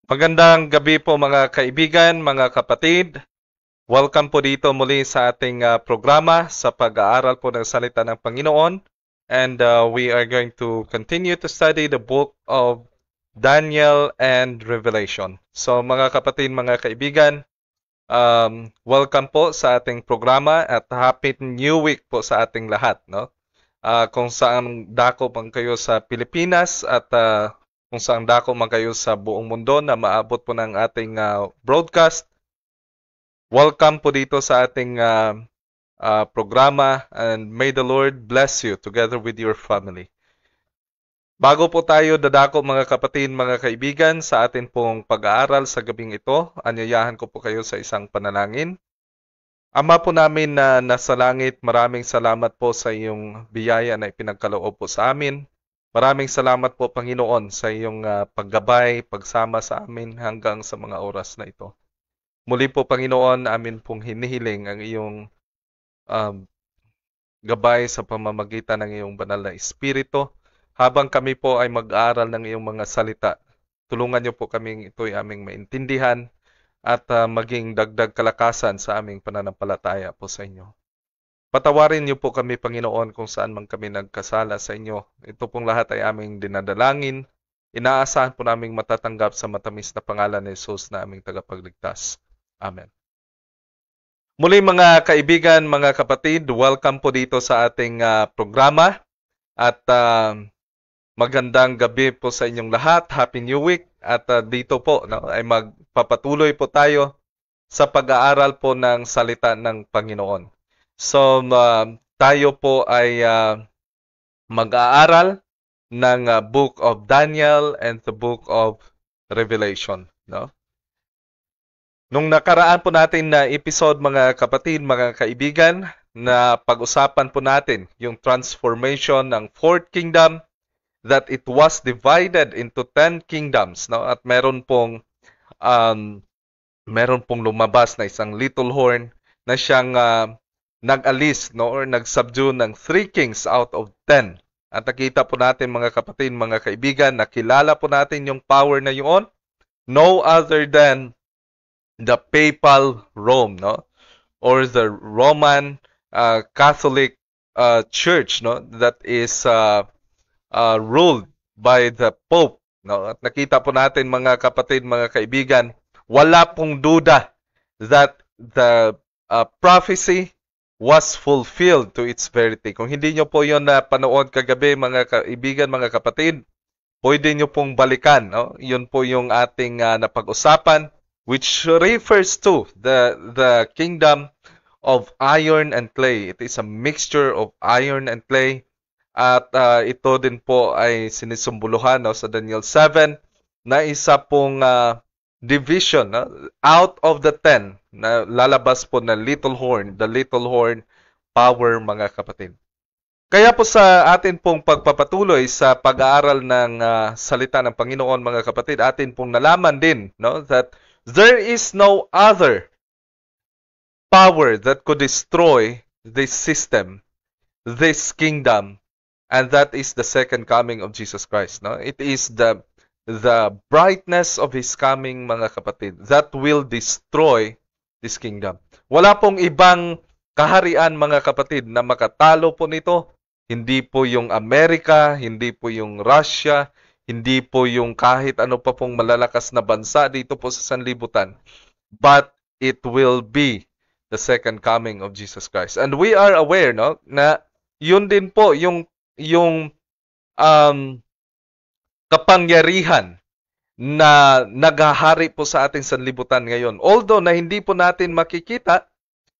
Magandang gabi po mga kaibigan, mga kapatid. Welcome po dito muli sa ating programa sa pag-aaral po ng salita ng Panginoon. And we are going to continue to study the book of Daniel and Revelation. So mga kapatid, mga kaibigan, welcome po sa ating programa at happy new week po sa ating lahat, no? Kung saan dako man kayo sa Pilipinas at kung saan dako man kayo sa buong mundo na maabot po ng ating broadcast. Welcome po dito sa ating programa and may the Lord bless you together with your family. Bago po tayo dadako mga kapatid, mga kaibigan sa atin pong pag-aaral sa gabing ito, anyayahan ko po kayo sa isang panalangin. Ama po namin na nasa langit, maraming salamat po sa iyong biyaya na ipinagkaloob po sa amin. Maraming salamat po Panginoon sa iyong paggabay, pagsama sa amin hanggang sa mga oras na ito. Muli po Panginoon, amin pong hinihiling ang iyong gabay sa pamamagitan ng iyong banal na Espiritu. Habang kami po ay mag-aaral ng iyong mga salita, tulungan niyo po kaming ito'y aming maintindihan at maging dagdag kalakasan sa aming pananampalataya po sa inyo. Patawarin niyo po kami, Panginoon, kung saan man kami nagkasala sa inyo. Ito pong lahat ay aming dinadalangin. Inaasahan po naming matatanggap sa matamis na pangalan ni Jesus na aming tagapagligtas. Amen. Muli mga kaibigan, mga kapatid, welcome po dito sa ating programa. At magandang gabi po sa inyong lahat. Happy New Week. At dito po ay magpapatuloy po tayo sa pag-aaral po ng salita ng Panginoon. So tayo po ay mag-aaral ng Book of Daniel and the Book of Revelation. No? Nung nakaraan po natin na episode mga kapatid, mga kaibigan, na pag-usapan po natin yung transformation ng Fourth Kingdom, that it was divided into 10 kingdoms, no? At meron pong lumabas na isang little horn na siyang nag-alis, no, or nag-subdue ng 3 kings out of 10. At nakita po natin mga kapatid, mga kaibigan, nakilala po natin yung power na yun, no other than the papal Rome, no, or the Roman Catholic Church, no, that is ruled by the Pope. No? At nakita po natin mga kapatid, mga kaibigan, wala pong duda that the prophecy was fulfilled to its verity. Kung hindi nyo po yun na panood kagabi mga kaibigan, mga kapatid, pwede nyo pong balikan. No? Yun po yung ating napag-usapan, which refers to the kingdom of iron and clay. It is a mixture of iron and clay. At ito din po ay sinisumbuluhan sa Daniel 7 na isa pong division out of the 10 na lalabas po na little horn, the little horn power mga kapatid. Kaya po sa atin pong pagpapatuloy sa pag-aaral ng salita ng Panginoon mga kapatid, atin pong nalaman din that there is no other power that could destroy this system, this kingdom, and that is the second coming of Jesus Christ. No? It is the brightness of His coming, mga kapatid, that will destroy this kingdom. Wala pong ibang kaharian, mga kapatid, na makatalo po nito. Hindi po yung Amerika, hindi po yung Russia, hindi po yung kahit ano pa pong malalakas na bansa dito po sa sanlibutan. But it will be the second coming of Jesus Christ. And we are aware, no, na yun din po yung kapangyarihan na naghahari po sa ating sanlibutan ngayon. Although na hindi po natin makikita,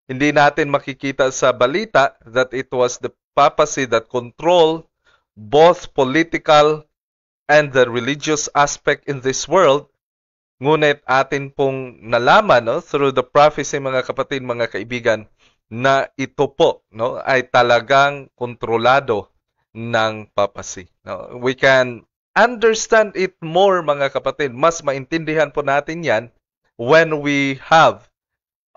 hindi natin makikita sa balita that it was the papacy that control both political and the religious aspect in this world. Ngunit atin pong nalaman through the prophecy mga kapatid, mga kaibigan, na ito po ay talagang kontrolado ng papacy. No? We can understand it more mga kapatid. Mas maintindihan po natin yan when we have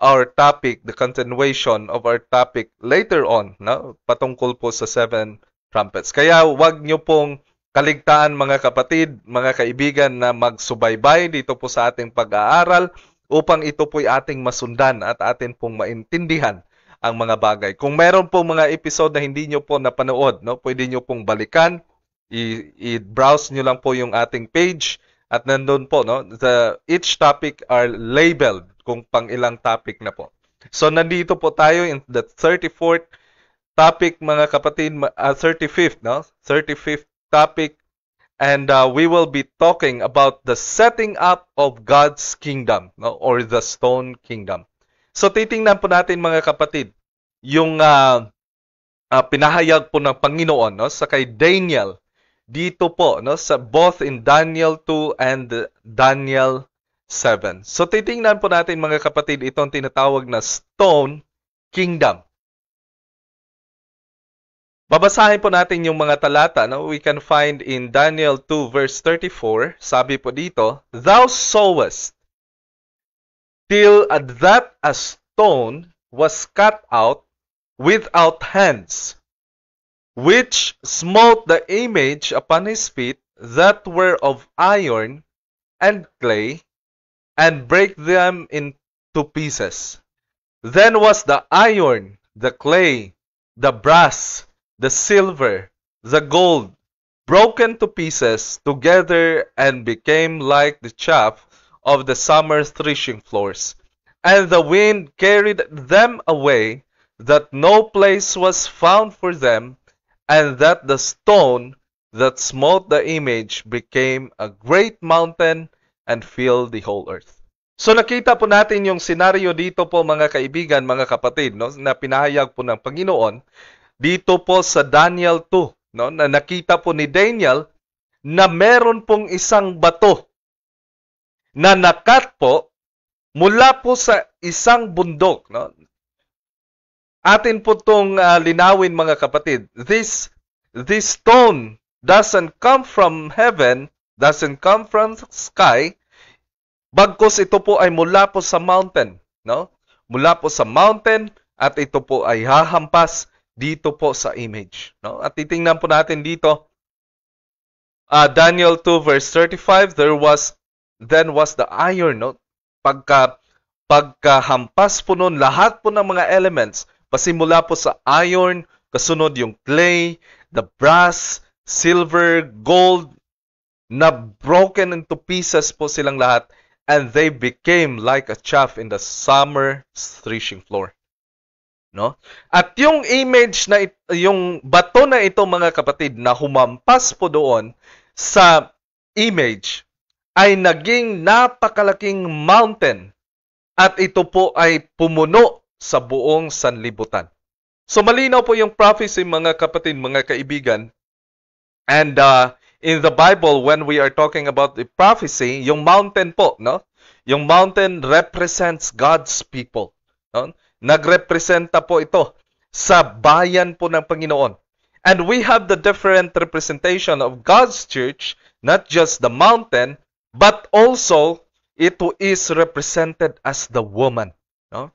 our topic, the continuation of our topic later on, no? Patungkol po sa 7 trumpets. Kaya wag nyo pong kaligtaan mga kapatid, mga kaibigan na magsubaybay dito po sa ating pag-aaral upang ito po'y ating masundan at atin pong maintindihan ang mga bagay. Kung meron pong mga episode na hindi nyo po napanood, no, pwede nyo pong balikan, i-browse nyo lang po yung ating page at nandun po, no, each topic are labeled kung pang ilang topic na po. So nandito po tayo in the 34th topic mga kapatid, 35th, no? 35th topic, and we will be talking about the setting up of God's kingdom, no? Or the stone kingdom. So titingnan po natin mga kapatid yung pinahayag po ng Panginoon, no, sa kay Daniel dito po, no, sa both in Daniel 2 and Daniel 7. So titingnan po natin mga kapatid itong tinatawag na stone kingdom. Babasahin po natin yung mga talata, no? We can find in Daniel 2 verse 34, sabi po dito, "Thou sawest till that a stone was cut out without hands, which smote the image upon his feet that were of iron and clay, and brake them into pieces. Then was the iron, the clay, the brass, the silver, the gold, broken to pieces together and became like the chaff of the summer threshing floors. And the wind carried them away, that no place was found for them, and that the stone that smote the image became a great mountain and filled the whole earth." So nakita po natin yung senaryo dito po mga kaibigan, mga kapatid, no, na pinahayag po ng Panginoon dito po sa Daniel 2, no, na nakita po ni Daniel na meron pong isang bato na nakat po mula po sa isang bundok, no. Atin po itong linawin mga kapatid. This stone doesn't come from heaven, doesn't come from the sky, bagkus ito po ay mula po sa mountain, no? Mula po sa mountain at ito po ay hahampas dito po sa image, no? At titingnan po natin dito, Daniel 2 verse 35, then was the iron, no? Pagkahampas po nun, lahat po ng mga elements, pasimula po sa iron, kasunod yung clay, the brass, silver, gold, na broken into pieces po silang lahat, and they became like a chaff in the summer threshing floor. No? At yung image na yung bato na ito mga kapatid na humampas po doon sa image ay naging napakalaking mountain at ito po ay pumuno sa buong sanlibutan. So malinaw po yung prophecy mga kapatid, mga kaibigan. And in the Bible, when we are talking about the prophecy, yung mountain po, no? Yung mountain represents God's people. No? Nagrepresenta po ito sa bayan po ng Panginoon. And we have the different representation of God's church, not just the mountain, but also it is represented as the woman. No?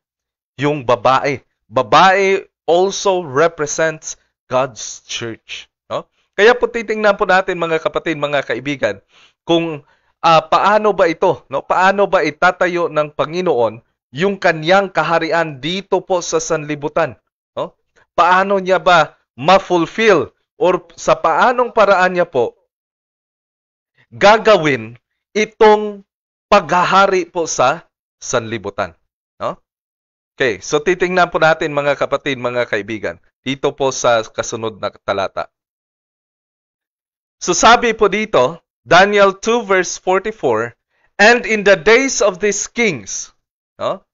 Yung babae. Babae also represents God's church. No? Kaya po titingnan po natin mga kapatid, mga kaibigan, kung paano ba ito, no? Paano ba itatayo ng Panginoon yung kanyang kaharian dito po sa sanlibutan, no? Paano niya ba ma-fulfill or sa paanong paraan niya po gagawin itong paghahari po sa sanlibutan, no? Okay, so titingnan po natin mga kapatid, mga kaibigan, dito po sa kasunod na talata. So sabi po dito, Daniel 2 verse 44, "And in the days of these kings," no?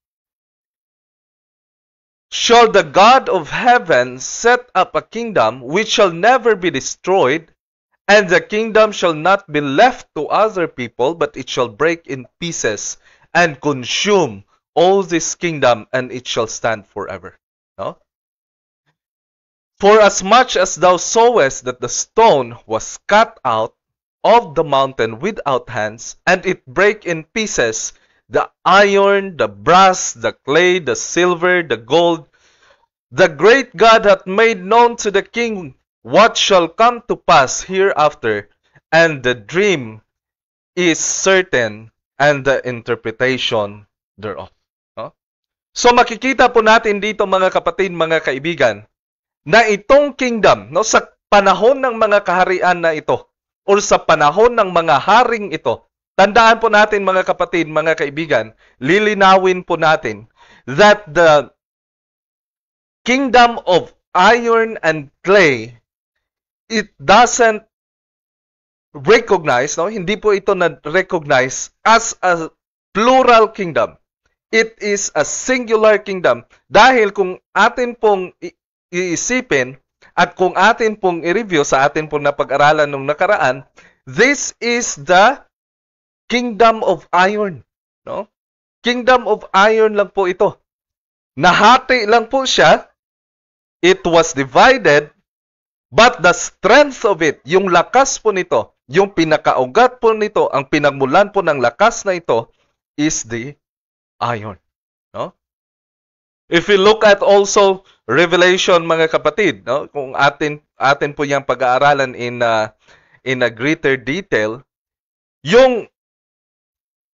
"shall the God of heaven set up a kingdom which shall never be destroyed, and the kingdom shall not be left to other people, but it shall break in pieces and consume all this kingdom, and it shall stand forever." No? "For as much as thou sawest that the stone was cut out of the mountain without hands, and it brake in pieces the iron, the brass, the clay, the silver, the gold, the great God hath made known to the king what shall come to pass hereafter, and the dream is certain, and the interpretation thereof. No? So makikita po natin dito mga kapatid, mga kaibigan, na itong kingdom, no, sa panahon ng mga kaharian na ito, or sa panahon ng mga haring ito, tandaan po natin mga kapatid, mga kaibigan, lilinawin po natin that the kingdom of iron and clay, it doesn't recognize, no? Hindi po ito na-recognize as a plural kingdom. It is a singular kingdom. Dahil kung atin pong iisipin at kung atin pong i-review sa atin pong napag-aralan nung nakaraan, this is the kingdom of iron. No? Kingdom of iron lang po ito. Nahati lang po siya. It was divided, but the strength of it, yung lakas po nito, yung pinakaugat po nito, ang pinagmulan po ng lakas na ito, is the iron. No? If we look at also Revelation, mga kapatid, no? Kung atin po yung pag-aaralan in a greater detail, yung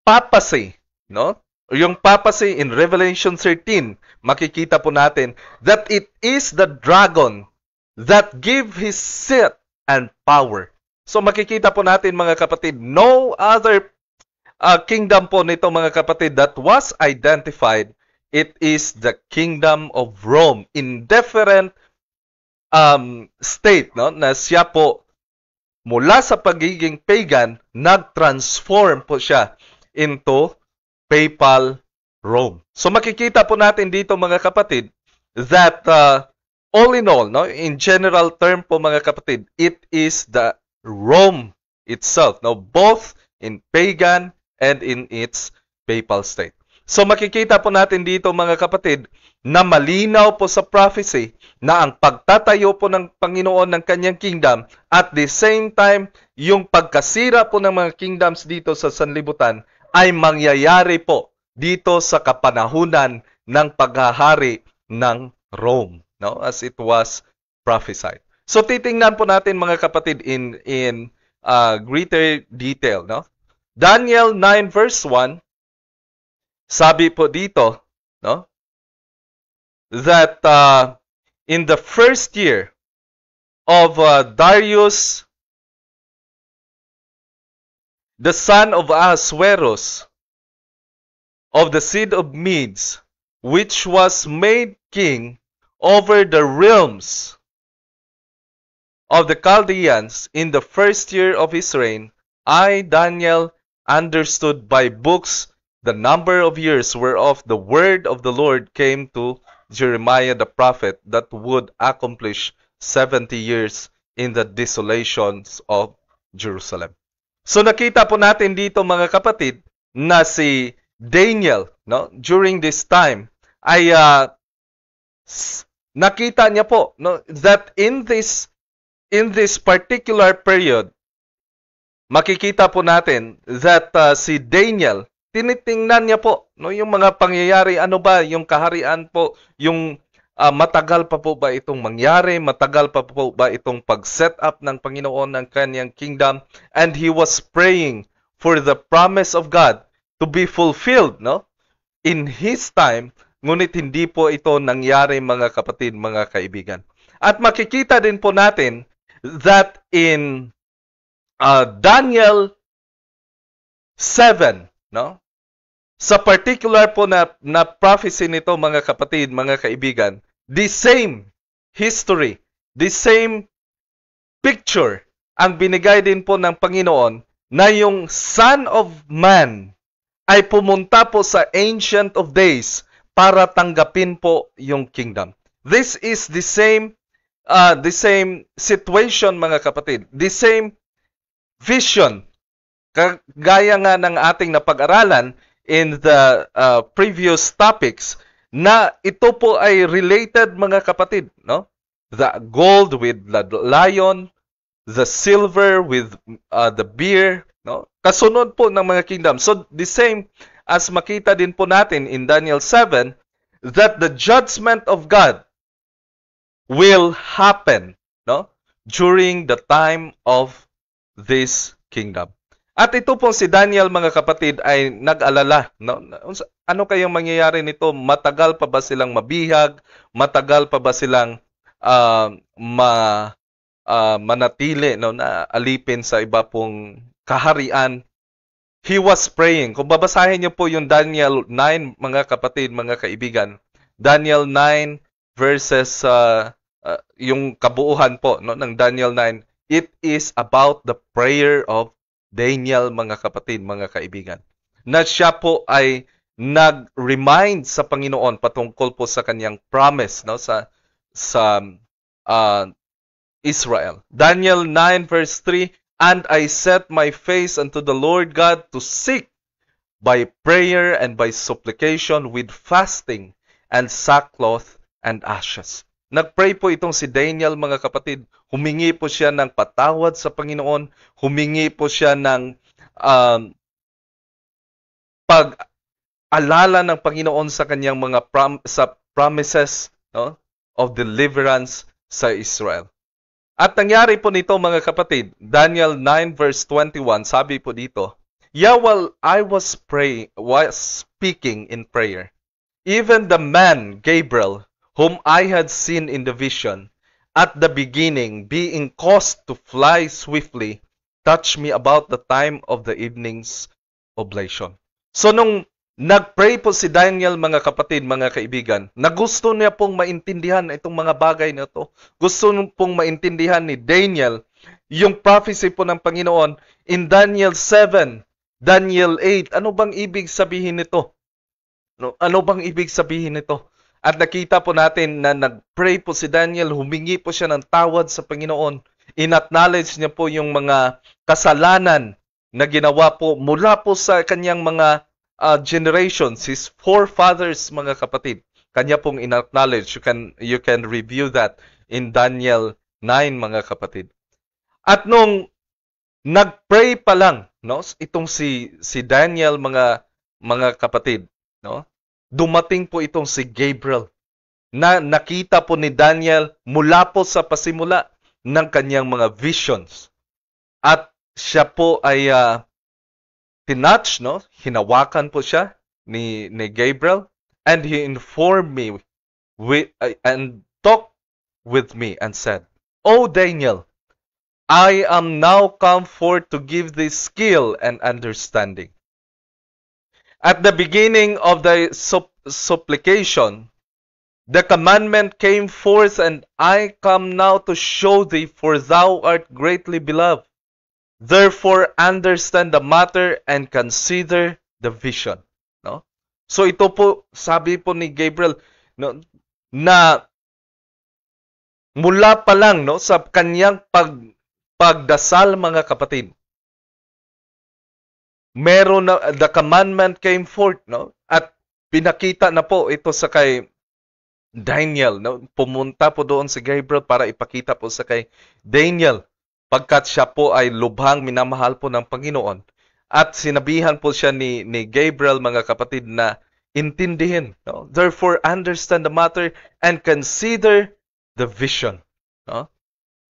papacy, no? Yung papacy in Revelation 13, makikita po natin that it is the dragon that give his seat and power. So makikita po natin mga kapatid, no other kingdom po nito mga kapatid that was identified. It is the kingdom of Rome in different state, no? Na siya po mula sa pagiging pagan, nag-transform po siya into papal Rome. So makikita po natin dito mga kapatid that all in all, no, in general term po mga kapatid, it is the Rome itself, no, both in pagan and in its papal state. So makikita po natin dito mga kapatid na malinaw po sa prophecy na ang pagtatayo po ng Panginoon ng kanyang kingdom at the same time yung pagkasira po ng mga kingdoms dito sa sanlibutan ay mangyayari po dito sa kapanahunan ng paghahari ng Rome, no, as it was prophesied. So titingnan po natin mga kapatid in greater detail, no? Daniel 9 verse 1, sabi po dito, no, that in the first year of Darius, the son of Ahasuerus, of the seed of Medes, which was made king over the realms of the Chaldeans in the first year of his reign, I, Daniel, understood by books the number of years whereof the word of the Lord came to Jeremiah the prophet, that would accomplish 70 years in the desolations of Jerusalem. So nakita po natin dito mga kapatid na si Daniel, no, during this time ay nakita niya po, no, that in this particular period, makikita po natin that si Daniel, tinitingnan niya po, no, yung mga pangyayari, ano ba yung kaharian po, yung matagal pa po ba itong mangyari, matagal pa po ba itong pag-set up ng Panginoon ng kanyang kingdom, and he was praying for the promise of God to be fulfilled, no, in his time, ngunit hindi po ito nangyari mga kapatid, mga kaibigan. At makikita din po natin that in Daniel 7, no, sa particular po na prophecy nito mga kapatid, mga kaibigan, the same history, the same picture ang binigay din po ng Panginoon na yung Son of Man ay pumunta po sa Ancient of Days para tanggapin po yung kingdom. This is the same situation mga kapatid, the same vision, kagaya nga ng ating napag-aralan in the previous topics, na ito po ay related mga kapatid, no? The gold with the lion, the silver with the bear, no? Kasunod po ng mga kingdom. So the same as makita din po natin in Daniel 7, that the judgment of God will happen, no, during the time of this kingdom. At ito pong si Daniel, mga kapatid, ay nag-alala. No? Ano kayang mangyayari nito? Matagal pa ba silang mabihag? Matagal pa ba silang manatili, no, na alipin sa iba pong kaharian? He was praying. Kung babasahin niyo po yung Daniel 9, mga kapatid, mga kaibigan, Daniel 9 verses, yung kabuuhan po, no, ng Daniel 9, it is about the prayer of Daniel, mga kapatid, mga kaibigan. Na siya po ay nag-remind sa Panginoon patungkol po sa kanyang promise, no, sa Israel. Daniel 9 verse 3, and I set my face unto the Lord God to seek by prayer and by supplication with fasting and sackcloth and ashes. Nagpray po itong si Daniel, mga kapatid. Humingi po siya ng patawad sa Panginoon. Humingi po siya ng pag-alala ng Panginoon sa kanyang mga promises, no, of deliverance sa Israel. At nangyari po nito, mga kapatid, Daniel 9 verse 21, sabi po dito, yeah, while I was speaking in prayer, even the man Gabriel, whom I had seen in the vision, at the beginning, being caused to fly swiftly, touched me about the time of the evening's oblation. So nung nagpray po si Daniel, mga kapatid, mga kaibigan, na gusto niya pong maintindihan itong mga bagay na ito. Gusto pong maintindihan ni Daniel yung prophecy po ng Panginoon in Daniel 7, Daniel 8. Ano bang ibig sabihin nito? Ano bang ibig sabihin nito? At nakita po natin na nagpray po si Daniel, humingi po siya ng tawad sa Panginoon. In-acknowledge niya po yung mga kasalanan na ginawa po mula po sa kanyang mga generations, his forefathers, mga kapatid. Kanya pong in-acknowledge. You can review that in Daniel 9, mga kapatid. At nung nagpray pa lang, no, itong si Daniel, mga kapatid, no, dumating po itong si Gabriel na nakita po ni Daniel mula po sa pasimula ng kanyang mga visions. At siya po ay tinouch, no? Hinawakan po siya ni Gabriel, and he informed me and talked with me and said, "O Daniel, I am now come forth to give thee skill and understanding. At the beginning of thy supplication, the commandment came forth, and I come now to show thee, for thou art greatly beloved. Therefore, understand the matter and consider the vision." No? So ito po, sabi po ni Gabriel, no, na mula pa lang, no, sa kanyang pagdasal, mga kapatid, meron na, the commandment came forth, no? At pinakita na po ito sa kay Daniel, no? Pumunta po doon si Gabriel para ipakita po sa kay Daniel, pagkat siya po ay lubhang minamahal po ng Panginoon. At sinabihan po siya ni Gabriel, mga kapatid, na intindihin, no? Therefore, understand the matter and consider the vision. No?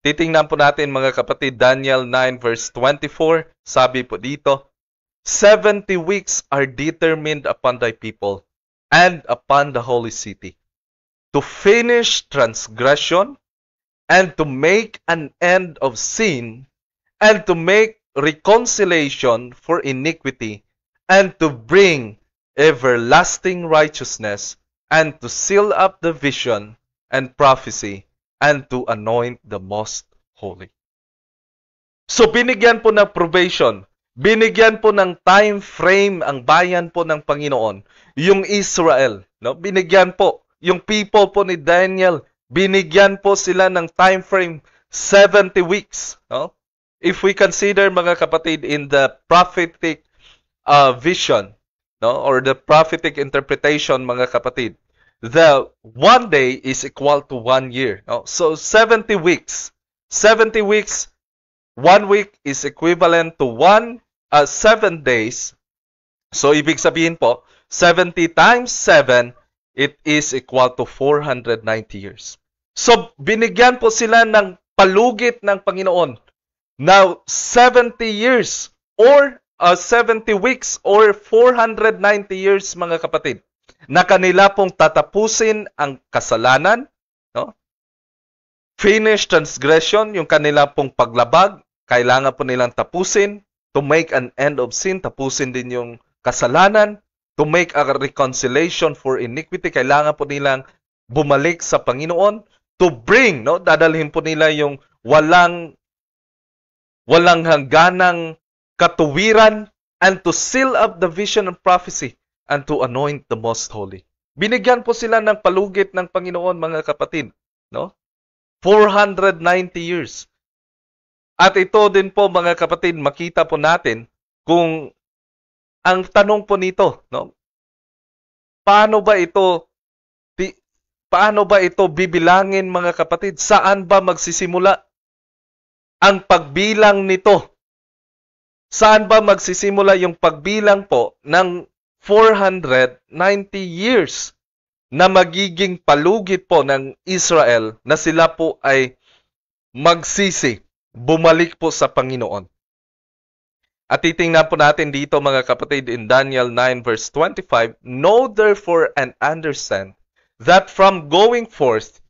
Titingnan po natin, mga kapatid, Daniel 9 verse 24, sabi po dito, 70 weeks are determined upon thy people and upon the holy city, to finish transgression, and to make an end of sin, and to make reconciliation for iniquity, and to bring everlasting righteousness, and to seal up the vision and prophecy, and to anoint the most holy. So binigyan po ng probation, binigyan po ng time frame ang bayan po ng Panginoon, yung Israel, no? Binigyan po yung people po ni Daniel, binigyan po sila ng time frame 70 weeks, no? If we consider, mga kapatid, in the prophetic vision, no, or the prophetic interpretation, mga kapatid, the one day is equal to 1 year, no? So 70 weeks, 1 week is equivalent to 7 days. So ibig sabihin po, 70 times 7, it is equal to 490 years. So binigyan po sila ng palugit ng Panginoon Now, 70 years or 70 weeks or 490 years, mga kapatid, na kanila pong tatapusin ang kasalanan, no? Finish transgression, yung kanila pong paglabag, kailangan po nilang tapusin. To make an end of sin, tapusin din yung kasalanan. To make a reconciliation for iniquity, kailangan po nilang bumalik sa Panginoon. To bring, no, dadalhin po nila yung walang hangganang katuwiran, and to seal up the vision and prophecy, and to anoint the most holy. Binigyan po sila ng palugit ng Panginoon, mga kapatid, no? 490 years. At ito din po, mga kapatid, makita po natin kung ang tanong po nito, no? Paano ba ito bibilangin, mga kapatid? Saan ba magsisimula ang pagbilang nito? Saan ba magsisimula yung pagbilang po ng 490 years na magiging palugit po ng Israel na sila po ay magsisi, bumalik po sa Panginoon? At titingnan po natin dito, mga kapatid, in Daniel 9 verse 25, Know therefore and understand that from going forth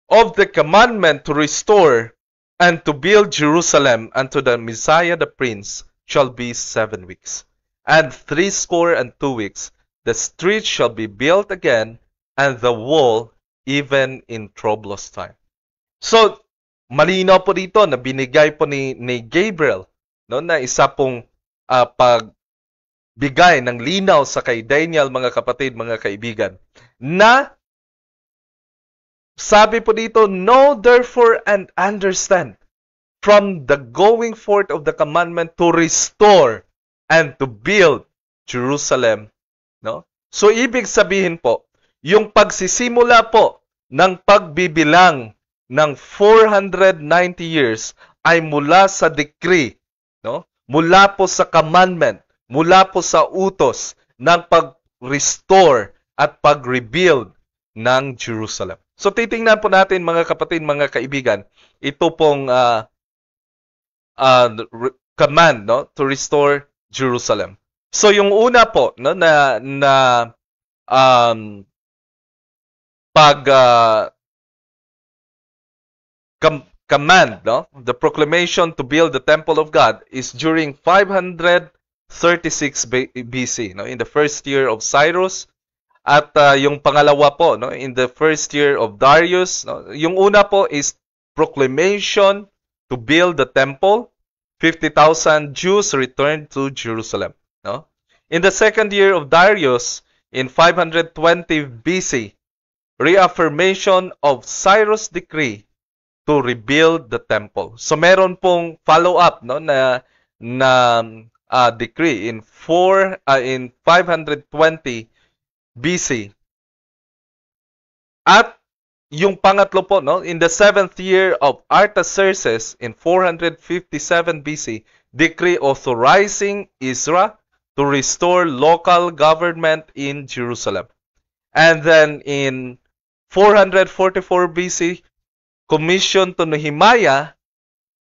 of the commandment to restore and to build Jerusalem unto the Messiah the Prince shall be 7 weeks. And 62 weeks, the street shall be built again, and the wall even in troublous time. So, malinaw po dito na binigay po ni Gabriel, no, na isa pong pagbigay ng linaw sa kay Daniel, mga kapatid, mga kaibigan, na sabi po dito, Know therefore and understand from the going forth of the commandment to restore and to build Jerusalem, no? So ibig sabihin po, yung pagsisimula po ng pagbibilang ng 490 years ay mula sa decree, no? Mula po sa commandment, mula po sa utos ng pag-restore at pag-rebuild ng Jerusalem. So titingnan po natin, mga kapatid, mga kaibigan, ito pong command, no, to restore Jerusalem. So yung una po, no, na command, no, the proclamation to build the temple of God is during 536 BC, no, in the first year of Cyrus. At yung pangalawa po, no, in the first year of Darius, no, yung una po is proclamation to build the temple. 50,000 Jews returned to Jerusalem, no? In the second year of Darius, in 520 BC, reaffirmation of Cyrus' decree to rebuild the temple. So meron pong follow-up, no, na decree in 520 BC. At yung pangatlo po, no, in the 7th year of Artaxerxes in 457 BC, decree authorizing Ezra to restore local government in Jerusalem. And then in 444 BC, commission to Nehemiah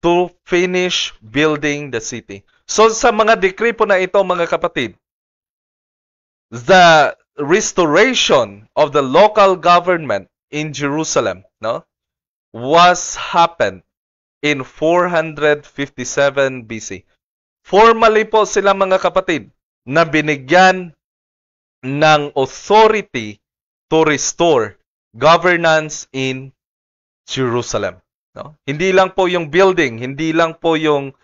to finish building the city. So sa mga decree po na ito, mga kapatid, the restoration of the local government in Jerusalem, no, was happened in 457 BC. Formally po sila, mga kapatid, na binigyan ng authority to restore governance in Jerusalem, no? Hindi lang po yung building, hindi lang po yung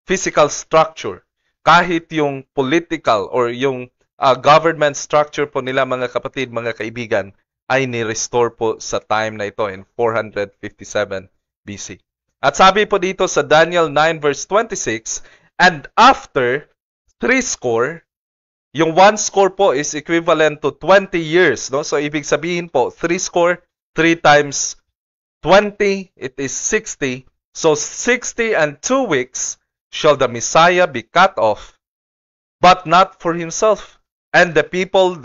physical structure, kahit yung political or yung government structure po nila, mga kapatid, mga kaibigan, ay ni-restore po sa time na ito in 457 BC. At sabi po dito sa Daniel 9 verse 26, and after 60, yung 1 po is equivalent to 20 years, no? So ibig sabihin po, 60, 3 times 20, it is 60. So 60 and 2 weeks shall the Messiah be cut off, but not for himself, and the people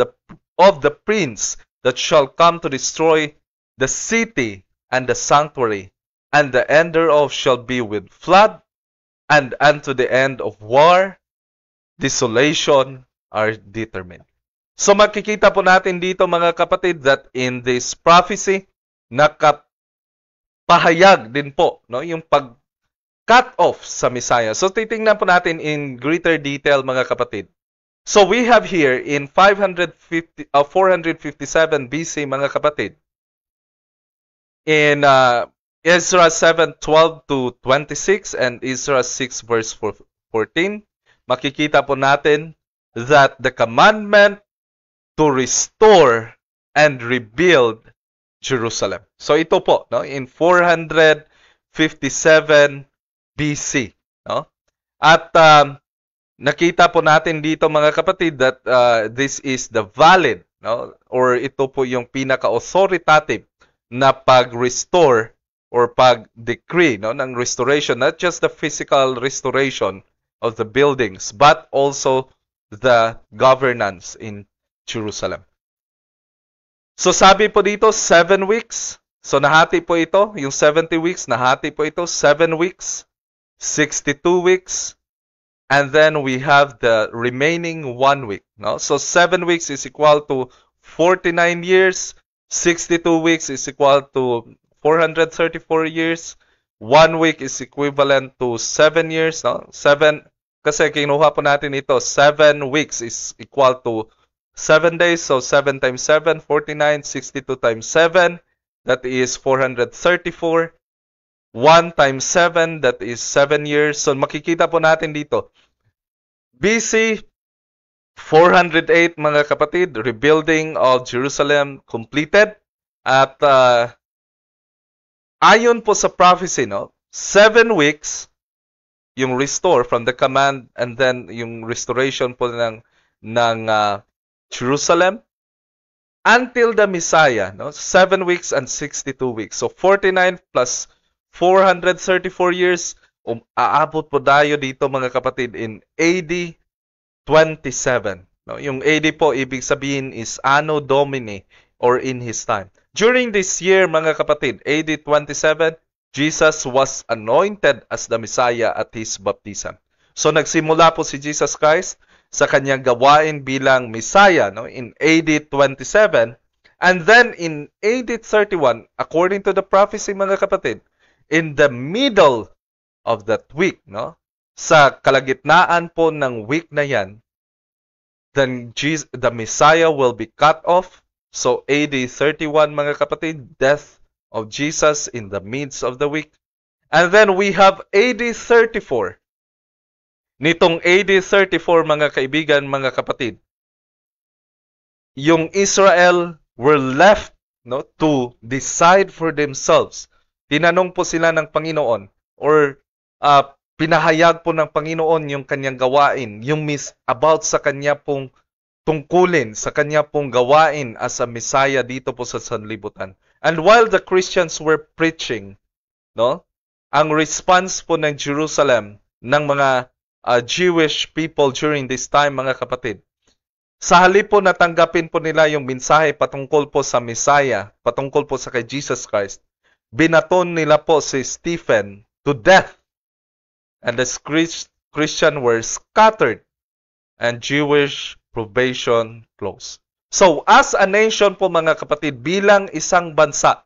of the prince that shall come to destroy the city and the sanctuary and the end thereof shall be with flood, and unto the end of war, desolation are determined. So makikita po natin dito mga kapatid that in this prophecy, nakapahayag din po no, yung pag-cut off sa Messiah. So titingnan po natin in greater detail mga kapatid. So we have here in 457 BC mga kapatid, in Ezra 7:12 to 26 and Ezra 6 verse 14, makikita po natin that the commandment to restore and rebuild Jerusalem. So ito po no, in 457 BC, no? At nakita po natin dito mga kapatid that this is the valid, no, or ito po yung pinaka-authoritative na pag-restore or pag-decree no, ng restoration, not just the physical restoration of the buildings, but also the governance in Jerusalem. So sabi po dito, 7 weeks. So nahati po ito, yung 70 weeks, nahati po ito, 7 weeks, 62 weeks, and then we have the remaining 1 week. No? So 7 weeks is equal to 49 years, 62 weeks is equal to 434 years, 1 week is equivalent to 7 years. No? 7, kasi kinuha po natin ito, 7 weeks is equal to 7 days. So 7 times 7, 49, 62 times 7, that is 434. 1 times 7, that is 7 years. So makikita po natin dito, BC 408 mga kapatid, rebuilding of Jerusalem completed. At ayon po sa prophecy, no, 7 weeks yung restore from the command, and then yung restoration po ng Jerusalem until the Messiah, no, 7 weeks and 62 weeks. So 49 plus 434 years, aabot po tayo dito mga kapatid in AD 27. No? Yung AD po, ibig sabihin is Anno Domini or in His time. During this year mga kapatid, AD 27, Jesus was anointed as the Messiah at His baptism. So nagsimula po si Jesus Christ sa kanyang gawain bilang Messiah, no, in AD 27, and then in AD 31, according to the prophecy mga kapatid, in the middle of that week, no, sa kalagitnaan po ng week na yan, then the Messiah will be cut off. So AD 31 mga kapatid, death of Jesus in the midst of the week. And then we have AD 34. Nitong AD 34 mga kaibigan, mga kapatid, yung Israel were left, no, to decide for themselves. Tinanong po sila ng Panginoon, or pinahayag po ng Panginoon yung kanyang gawain, yung about sa kanya pong tungkulin, sa kanya pong gawain as a Messiah dito po sa sanlibutan. And while the Christians were preaching, no, ang response po ng Jerusalem, ng mga Jewish people during this time mga kapatid, sa halip po natanggapin po nila yung mensahe patungkol po sa Messiah, patungkol po sa kay Jesus Christ, binaton nila po si Stephen to death. And the Christians were scattered and Jewish probation closed. So, as a nation po mga kapatid, bilang isang bansa,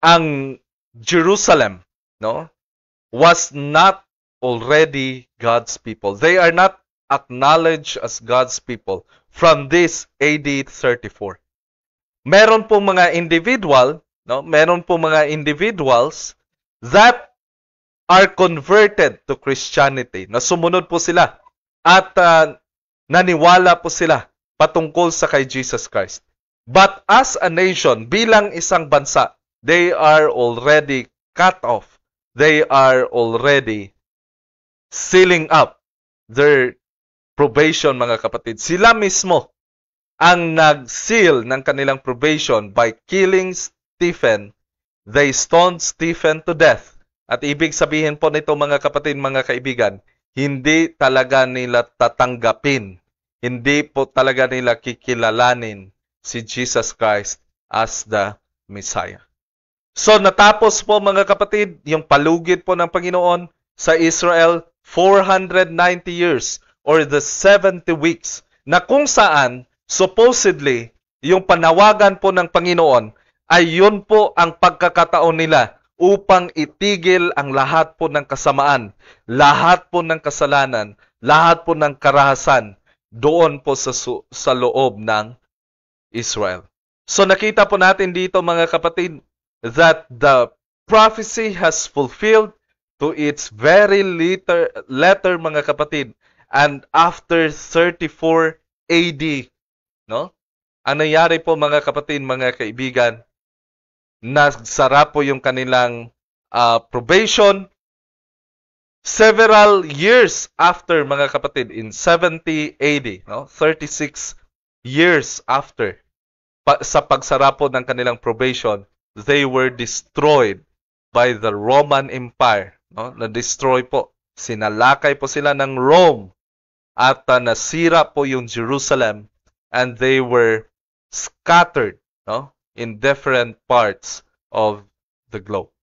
ang Jerusalem, no, was not already God's people. They are not acknowledged as God's people from this AD 34. Meron po mga individual, no, meron po mga individuals that are converted to Christianity. Na sumunod po sila at naniwala po sila patungkol sa kay Jesus Christ. But as a nation, bilang isang bansa, they are already cut off. They are already sealing up their probation mga kapatid. Sila mismo ang nag-seal ng kanilang probation by killing Stephen. They stoned Stephen to death. At ibig sabihin po nito mga kapatid, mga kaibigan, hindi talaga nila tatanggapin, hindi po talaga nila kikilalanin si Jesus Christ as the Messiah. So natapos po mga kapatid, yung palugit po ng Panginoon sa Israel, 490 years or the 70 weeks na kung saan supposedly yung panawagan po ng Panginoon ay yun po ang pagkakataon nila upang itigil ang lahat po ng kasamaan, lahat po ng kasalanan, lahat po ng karahasan doon po sa loob ng Israel. So nakita po natin dito mga kapatid that the prophecy has fulfilled to its very letter mga kapatid, and after 34 AD, no? Ang nangyari po mga kapatid, mga kaibigan, nagsara po yung kanilang probation several years after mga kapatid, in 70 AD, no? 36 years after sa pagsara po ng kanilang probation, they were destroyed by the Roman Empire. No? Na-destroy po. Sinalakay po sila ng Rome at nasira po yung Jerusalem, and they were scattered, no? In different parts of the globe.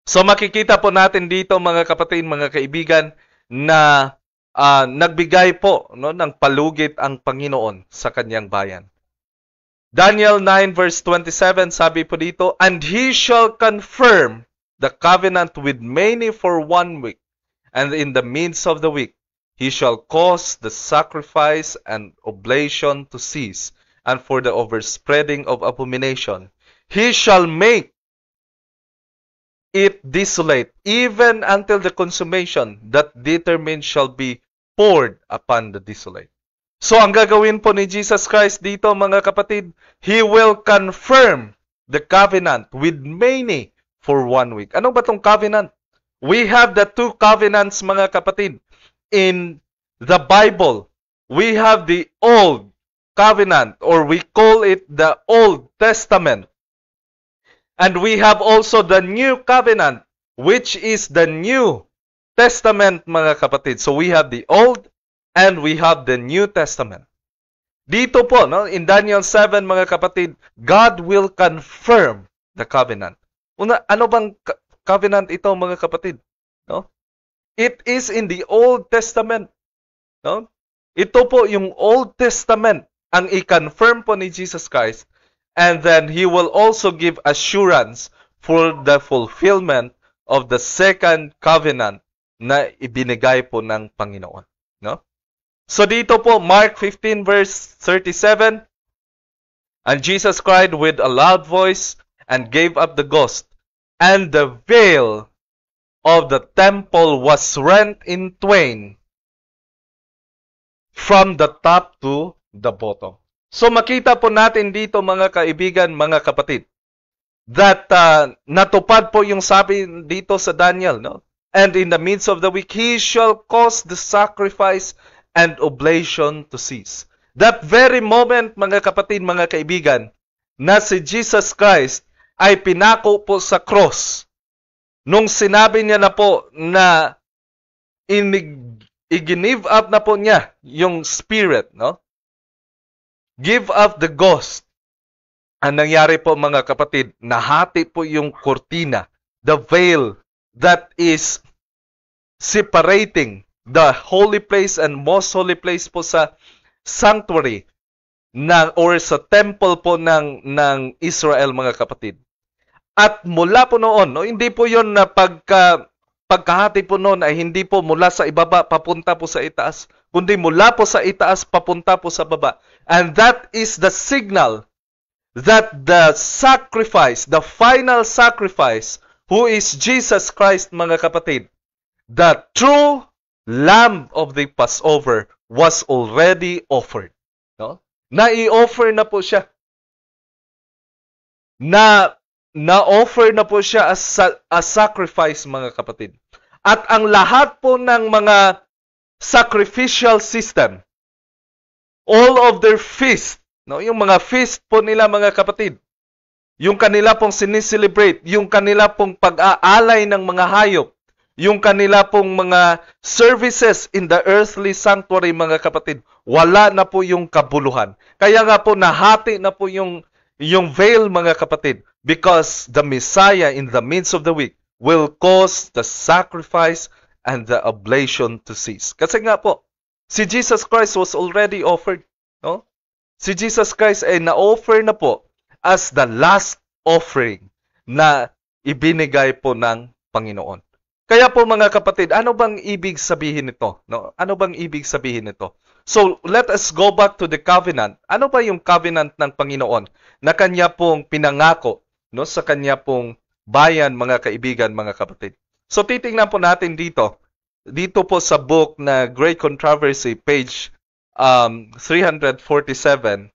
So makikita po natin dito mga kapatid, mga kaibigan, na nagbigay po, no, ng palugit ang Panginoon sa kanyang bayan. Daniel 9 verse 27, sabi po dito, and he shall confirm the covenant with many for 1 week, and in the midst of the week he shall cause the sacrifice and oblation to cease, and for the overspreading of abomination he shall make it desolate, even until the consummation that determined shall be poured upon the desolate. So ang gagawin po ni Jesus Christ dito mga kapatid, He will confirm the covenant with many for 1 week. Ano ba tong covenant? We have the two covenants mga kapatid. In the Bible, we have the Old Covenant, or we call it the Old Testament. And we have also the New Covenant, which is the New Testament mga kapatid. So we have the Old and we have the New Testament. Dito po, no, in Daniel 7 mga kapatid, God will confirm the covenant. Ano bang covenant ito mga kapatid? No? It is in the Old Testament. No? Ito po yung Old Testament ang i-confirm po ni Jesus Christ, and then He will also give assurance for the fulfillment of the second covenant na ibinigay po ng Panginoon. No? So dito po, Mark 15 verse 37, and Jesus cried with a loud voice and gave up the ghost, and the veil of the temple was rent in twain from the top to the bottom. So makita po natin dito mga kaibigan, mga kapatid, that natupad po yung sabi dito sa Daniel, no? And in the midst of the week, He shall cause the sacrifice and oblation to cease. That very moment, mga kapatid, mga kaibigan, na si Jesus Christ ay pinako po sa cross. Nung sinabi niya na po na i-give up na po niya yung spirit, no? Give up the ghost. Ang nangyari po mga kapatid, nahati po yung kortina, the veil that is separating the holy place and most holy place po sa sanctuary or sa temple po ng Israel mga kapatid. At mula po noon, no, hindi po yon na pagkahati po noon ay hindi po mula sa ibaba papunta po sa itaas, kundi mula po sa itaas papunta po sa baba. And that is the signal that the sacrifice, the final sacrifice, who is Jesus Christ mga kapatid, the true Lamb of the Passover was already offered. No? Na-i-offer na po siya. Na-offer na po siya as sacrifice mga kapatid. At ang lahat po ng mga sacrificial system, all of their feast, no? Yung mga feast po nila mga kapatid, yung kanila pong sinicelebrate, yung kanila pong pag-aalay ng mga hayop, yung kanila pong mga services in the earthly sanctuary mga kapatid, wala na po yung kabuluhan. Kaya nga po nahati na po yung yung veil, mga kapatid, because the Messiah in the midst of the week will cause the sacrifice and the oblation to cease. Kasi nga po, si Jesus Christ was already offered. No? Si Jesus Christ ay na-offer na po as the last offering na ibinigay po ng Panginoon. Kaya po mga kapatid, ano bang ibig sabihin nito? No? Ano bang ibig sabihin nito? So, let us go back to the covenant. Ano ba yung covenant ng Panginoon na kanya pong pinangako, no, sa kanya pong bayan, mga kaibigan, mga kapatid? So, titingnan po natin dito. Dito po sa book na Great Controversy, page 347,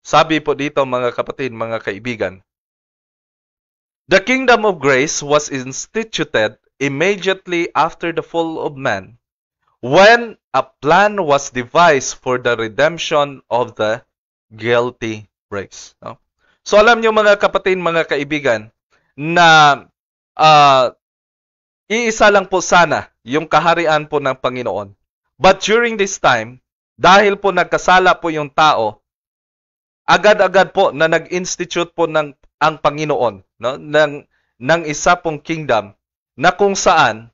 sabi po dito, mga kapatid, mga kaibigan, the kingdom of grace was instituted immediately after the fall of man, when a plan was devised for the redemption of the guilty race. No? So alam nyo, mga kapatid, mga kaibigan, na iisa lang po sana yung kaharian po ng Panginoon. But during this time, dahil po nagkasala po yung tao, agad-agad po na nag-institute po ng ang Panginoon, no, ng isa pong kingdom na kung saan,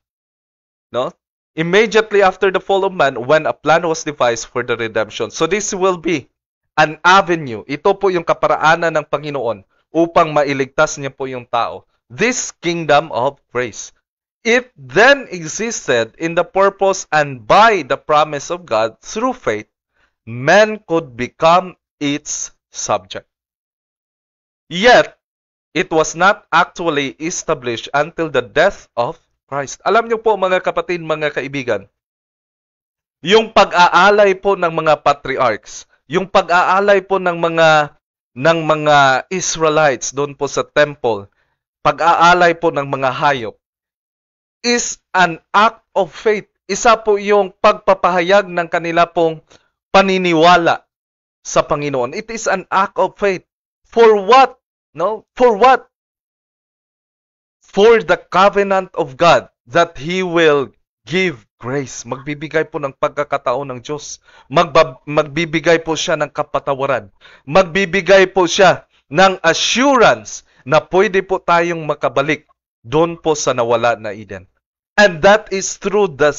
no, immediately after the fall of man, when a plan was devised for the redemption. So this will be an avenue. Ito po yung kaparaanan ng Panginoon upang mailigtas niya po yung tao. This kingdom of grace. It then existed in the purpose and by the promise of God through faith, man could become its subject. Yet, it was not actually established until the death of Christ. Alam niyo po, mga kapatid, mga kaibigan, yung pag-aalay po ng mga patriarchs, yung pag-aalay po ng mga Israelites doon po sa temple, pag-aalay po ng mga hayop, is an act of faith. Isa po yung pagpapahayag ng kanila pong paniniwala sa Panginoon. It is an act of faith. For what? No? For what? For the covenant of God that He will give grace. Magbibigay po ng pagkakataon ng Diyos. Magbibigay po siya ng kapatawaran. Magbibigay po siya ng assurance na pwede po tayong makabalik doon po sa nawala na Eden. And that is through the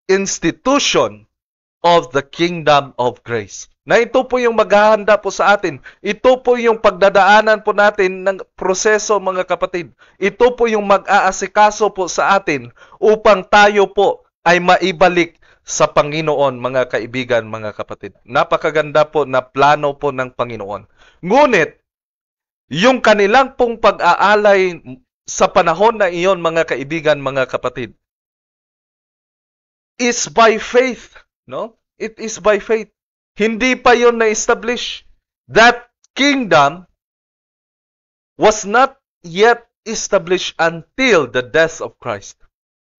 institution of the kingdom of grace. Na ito po yung maghahanda po sa atin. Ito po yung pagdadaanan po natin ng proseso, mga kapatid. Ito po yung mag-aasikaso po sa atin upang tayo po ay maibalik sa Panginoon, mga kaibigan, mga kapatid. Napakaganda po na plano po ng Panginoon. Ngunit, yung kanilang pong pag-aalay sa panahon na iyon, mga kaibigan, mga kapatid, is by faith. No? It is by faith. Hindi pa yon na-establish. That kingdom was not yet established until the death of Christ.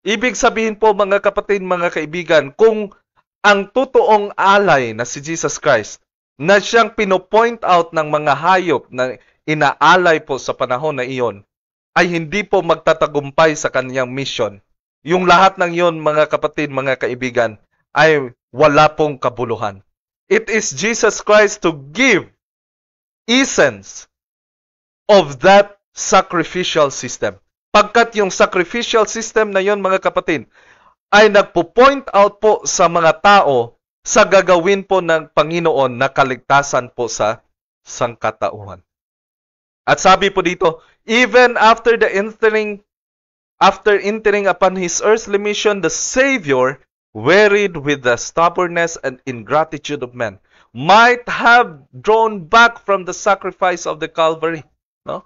Ibig sabihin po, mga kapatid, mga kaibigan, kung ang totoong alay na si Jesus Christ, na siyang pinopoint out ng mga hayop na inaalay po sa panahon na iyon, ay hindi po magtatagumpay sa kanyang mission. Yung lahat ng iyon, mga kapatid, mga kaibigan, ay wala pong kabuluhan. It is Jesus Christ to give essence of that sacrificial system. Pagkat yung sacrificial system na yon, mga kapatid, ay nagpo-point out po sa mga tao sa gagawin po ng Panginoon na kaligtasan po sa sangkatauhan. At sabi po dito, even after entering upon His earthly mission, the Savior, wearied with the stubbornness and ingratitude of men, might have drawn back from the sacrifice of the Calvary. No?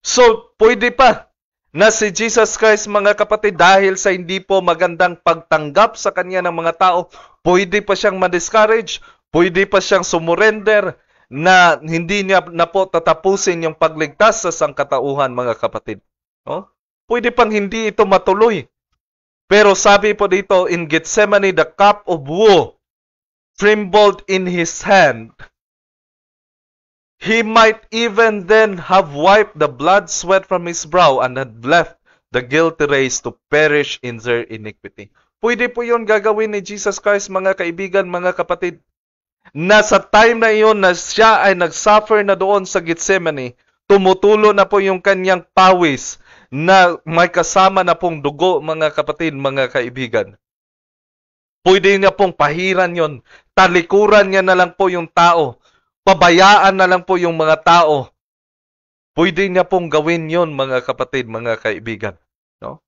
So, pwede pa na si Jesus Christ, mga kapatid, dahil sa hindi po magandang pagtanggap sa kanya ng mga tao, pwede pa siyang ma-discourage, pwede pa siyang sumurrender, na hindi niya na po tatapusin yung pagligtas sa sangkatauhan, mga kapatid. No? Pwede pang hindi ito matuloy. Pero sabi po dito, in Gethsemane, the cup of woe trembled in his hand. He might even then have wiped the blood sweat from his brow and had left the guilty race to perish in their iniquity. Pwede po yun gagawin ni Jesus Christ, mga kaibigan, mga kapatid. na sa time na iyon na siya ay nagsuffer na doon sa Gethsemane, tumutulo na po yung kanyang pawis na may kasama na pong dugo, mga kapatid, mga kaibigan. Pwede niya pong pahiran yon, talikuran niya na lang po yung tao, pabayaan na lang po yung mga tao. Pwede niya pong gawin yon, mga kapatid, mga kaibigan. No?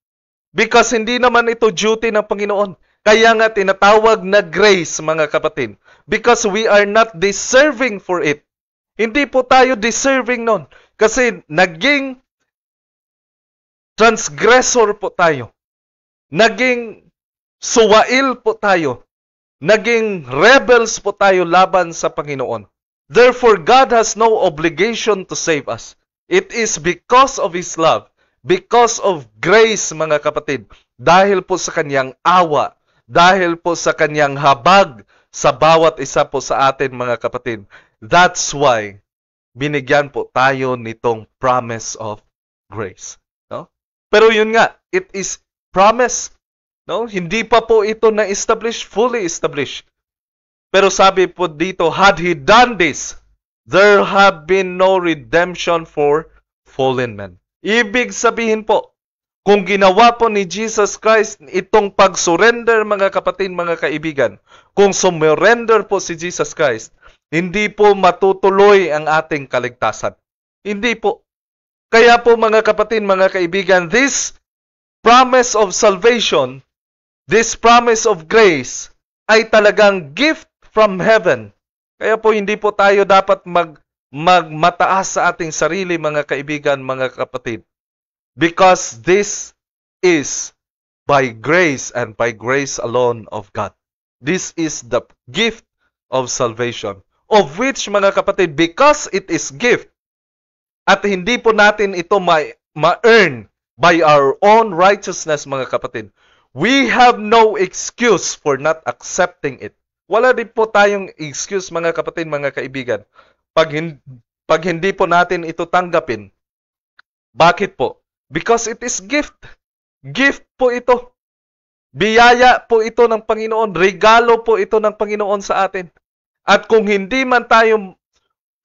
Because hindi naman ito duty ng Panginoon. Kaya nga tinatawag na grace, mga kapatid. Because we are not deserving for it. Hindi po tayo deserving nun. Kasi naging transgressor po tayo. Naging suwail po tayo. Naging rebels po tayo laban sa Panginoon. Therefore, God has no obligation to save us. It is because of His love, because of grace, mga kapatid, dahil po sa kanyang awa, dahil po sa kanyang habag sa bawat isa po sa atin, mga kapatid. That's why binigyan po tayo nitong promise of grace. No? Pero yun nga, it is promise. No? Hindi pa po ito na-establish, fully established. Pero sabi po dito, had He done this, there have been no redemption for fallen men. Ibig sabihin po, kung ginawa po ni Jesus Christ itong pag-surrender, mga kapatid, mga kaibigan, kung sumurrender po si Jesus Christ, hindi po matutuloy ang ating kaligtasan. Hindi po. Kaya po, mga kapatid, mga kaibigan, this promise of salvation, this promise of grace, ay talagang gift from heaven. Kaya po hindi po tayo dapat magmataas sa ating sarili, mga kaibigan, mga kapatid. Because this is by grace and by grace alone of God. This is the gift of salvation. Of which, mga kapatid, because it is gift, at hindi po natin ito ma-earn by our own righteousness, mga kapatid, we have no excuse for not accepting it. Wala din po tayong excuse, mga kapatid, mga kaibigan, pag hindi po natin ito tanggapin. Bakit po? Because it is gift. Gift po ito. Biyaya po ito ng Panginoon. Regalo po ito ng Panginoon sa atin. At kung hindi man tayo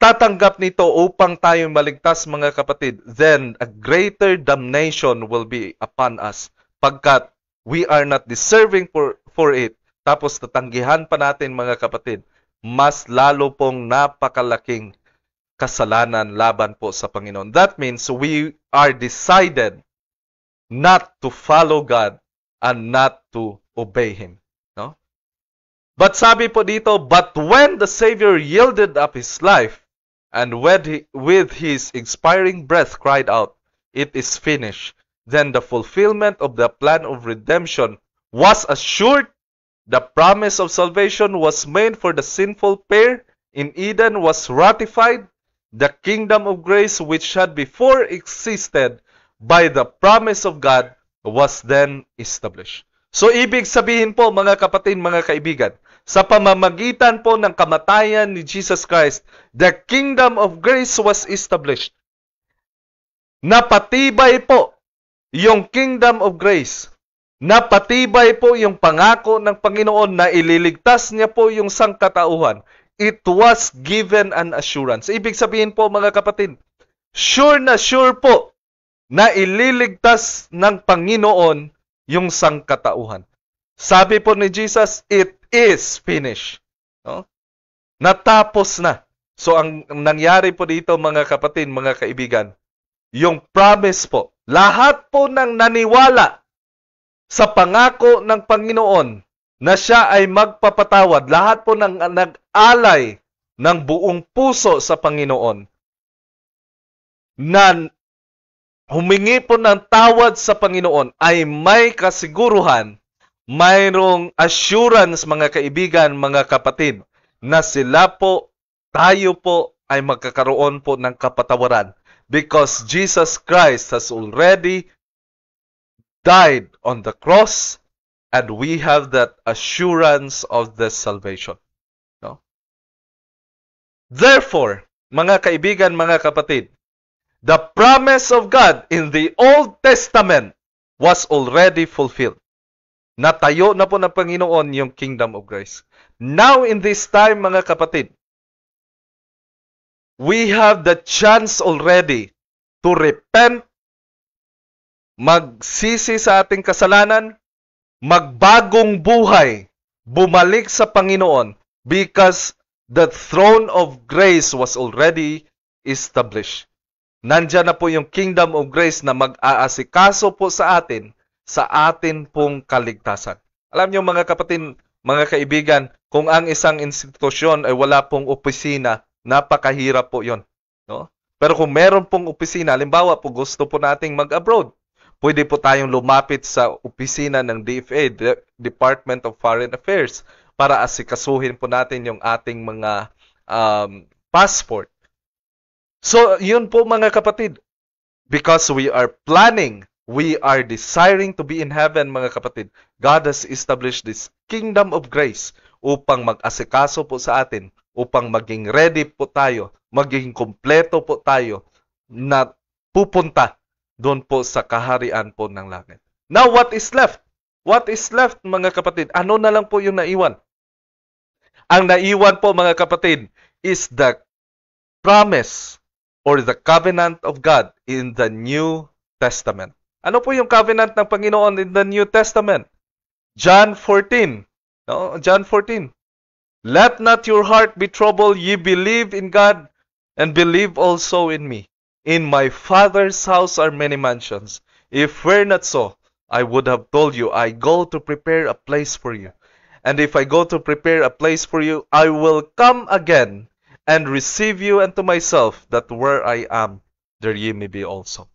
tatanggap nito upang tayo maligtas, mga kapatid, then a greater damnation will be upon us. Pagkat we are not deserving for it. Tapos tatanggihan pa natin, mga kapatid, mas lalo pong napakalaking kasalanan laban po sa Panginoon. That means we are decided not to follow God and not to obey Him. No? But sabi po dito, but when the Savior yielded up His life and with His expiring breath cried out, it is finished, then the fulfillment of the plan of redemption was assured. The promise of salvation was made for the sinful pair in Eden was ratified. The kingdom of grace which had before existed by the promise of God was then established. So ibig sabihin po, mga kapatid, mga kaibigan, sa pamamagitan po ng kamatayan ni Jesus Christ, the kingdom of grace was established. Napatibay po yung kingdom of grace. Napatibay po yung pangako ng Panginoon na ililigtas niya po yung sangkatauhan. It was given an assurance. Ibig sabihin po, mga kapatid, sure na sure po na ililigtas ng Panginoon yung sangkatauhan. Sabi po ni Jesus, it is finished. No? Natapos na. So ang nangyari po dito, mga kapatid, mga kaibigan, yung promise po, lahat po ng naniwala sa pangako ng Panginoon na siya ay magpapatawad, lahat po ng nag-alay ng buong puso sa Panginoon, na humingi po ng tawad sa Panginoon, ay may kasiguruhan, mayroong assurance, mga kaibigan, mga kapatid, na sila po, tayo po, ay magkakaroon po ng kapatawaran. Because Jesus Christ has already died on the cross, and we have that assurance of the salvation. No? Therefore, mga kaibigan, mga kapatid, the promise of God in the Old Testament was already fulfilled. Natayo na po ng Panginoon yung kingdom of grace. Now in this time, mga kapatid, we have the chance already to repent, magsisi sa ating kasalanan, magbagong buhay, bumalik sa Panginoon because the throne of grace was already established. Nandyan na po yung kingdom of grace na mag-aasikaso po sa atin pong kaligtasan. Alam niyo mga kapatid, mga kaibigan, kung ang isang institusyon ay wala pong opisina, napakahirap po yon, no? Pero kung meron pong opisina, halimbawa po gusto po nating mag-abroad, pwede po tayong lumapit sa opisina ng DFA, Department of Foreign Affairs, para asikasuhin po natin yung ating mga passport. So, yun po mga kapatid. Because we are planning, we are desiring to be in heaven mga kapatid. God has established this kingdom of grace upang mag-asikaso po sa atin, upang maging ready po tayo, maging kompleto po tayo na pupunta doon po sa kaharian po ng langit. Now, what is left? What is left mga kapatid? Ano na lang po yung naiwan? Ang naiwan po mga kapatid is the promise or the covenant of God in the New Testament. Ano po yung covenant ng Panginoon in the New Testament? John 14. No? John 14. Let not your heart be troubled. Ye believe in God and believe also in me. In my Father's house are many mansions. If were not so, I would have told you, I go to prepare a place for you. And if I go to prepare a place for you, I will come again and receive you unto myself, that where I am, there ye may be also.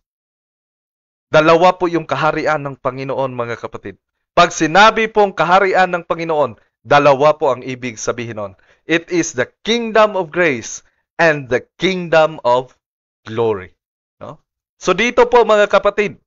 Dalawa po yung kaharian ng Panginoon, mga kapatid. Pag sinabi pong kaharian ng Panginoon, dalawa po ang ibig sabihin nun. It is the kingdom of grace and the kingdom of glory. No? So dito po mga kapatid,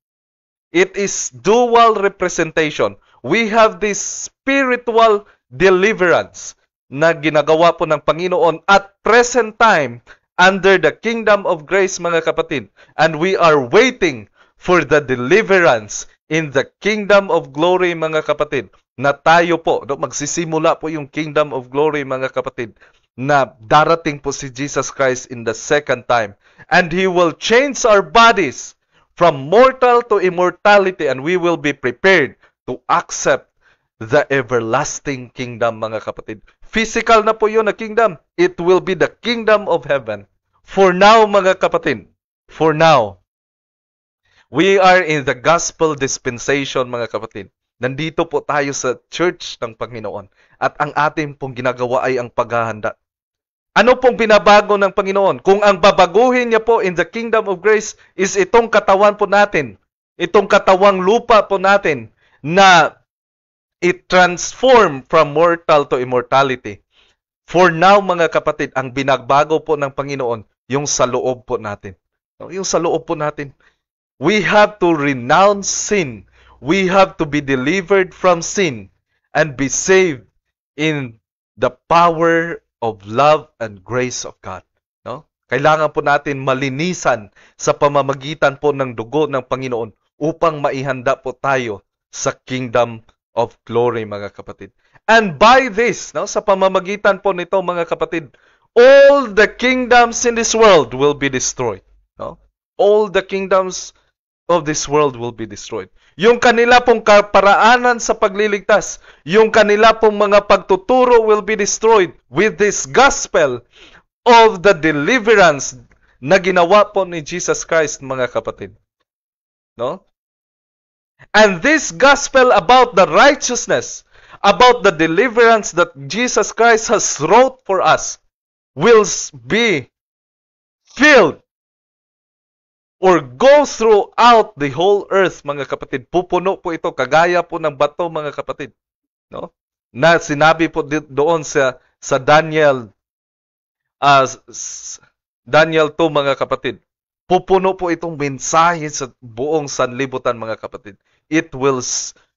it is dual representation. We have this spiritual deliverance na ginagawa po ng Panginoon at present time under the kingdom of grace mga kapatid. And we are waiting for the deliverance in the kingdom of glory mga kapatid. Na tayo po, magsisimula po yung kingdom of glory mga kapatid, na darating po si Jesus Christ in the second time. And He will change our bodies from mortal to immortality, and we will be prepared to accept the everlasting kingdom mga kapatid. Physical na po yun na kingdom. It will be the kingdom of heaven. For now mga kapatid, for now, we are in the gospel dispensation mga kapatid. Nandito po tayo sa church ng Panginoon. At ang ating pong ginagawa ay ang paghahanda. Ano pong binabago ng Panginoon? Kung ang babaguhin niya po in the kingdom of grace is itong katawan po natin, itong katawang lupa po natin, na it transform from mortal to immortality. For now, mga kapatid, ang binagbago po ng Panginoon, yung sa loob po natin. Yung sa loob po natin. We have to renounce sin. We have to be delivered from sin and be saved in the power of love and grace of God. No? Kailangan po natin malinisan sa pamamagitan po ng dugo ng Panginoon upang maihanda po tayo sa kingdom of glory, mga kapatid. And by this, no, sa pamamagitan po nito, mga kapatid, all the kingdoms in this world will be destroyed. No? All the kingdoms of this world will be destroyed. Yung kanila pong kaparaanan sa pagliligtas, yung kanila pong mga pagtuturo will be destroyed with this gospel of the deliverance na ginawa po ni Jesus Christ, mga kapatid. No? And this gospel about the righteousness, about the deliverance that Jesus Christ has wrought for us, will be filled or go throughout the whole earth, mga kapatid. Pupuno po ito, kagaya po ng bato, mga kapatid. No? Na sinabi po doon sa Daniel, Daniel 2, mga kapatid. Pupuno po itong mensahe sa buong sanlibutan, mga kapatid. It will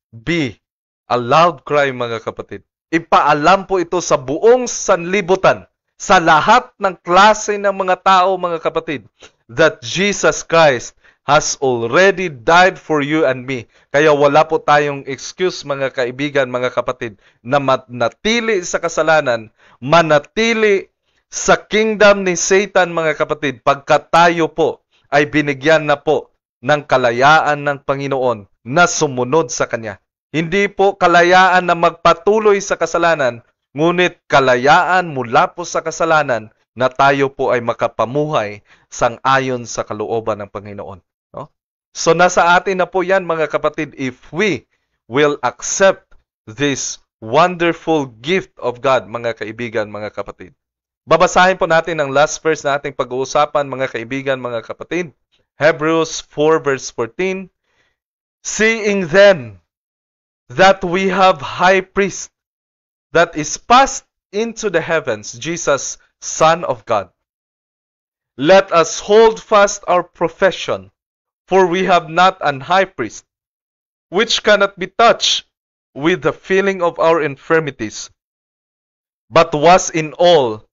be a loud cry, mga kapatid. Ipaalam po ito sa buong sanlibutan, sa lahat ng klase ng mga tao, mga kapatid, that Jesus Christ has already died for you and me. Kaya wala po tayong excuse mga kaibigan, mga kapatid, na manatili sa kasalanan, manatili sa kingdom ni Satan mga kapatid, pagkat tayo po ay binigyan na po ng kalayaan ng Panginoon na sumunod sa Kanya. Hindi po kalayaan na magpatuloy sa kasalanan, ngunit kalayaan mula po sa kasalanan na tayo po ay makapamuhay sang-ayon sa kalooban ng Panginoon. No? So nasa atin na po yan mga kapatid if we will accept this wonderful gift of God, mga kaibigan, mga kapatid. Babasahin po natin ang last verse na ating pag-uusapan, mga kaibigan, mga kapatid. Hebrews 4 verse 14. Seeing then that we have high priest that is passed into the heavens, Jesus, Son of God. Let us hold fast our profession, for we have not an high priest, which cannot be touched with the feeling of our infirmities, but was in all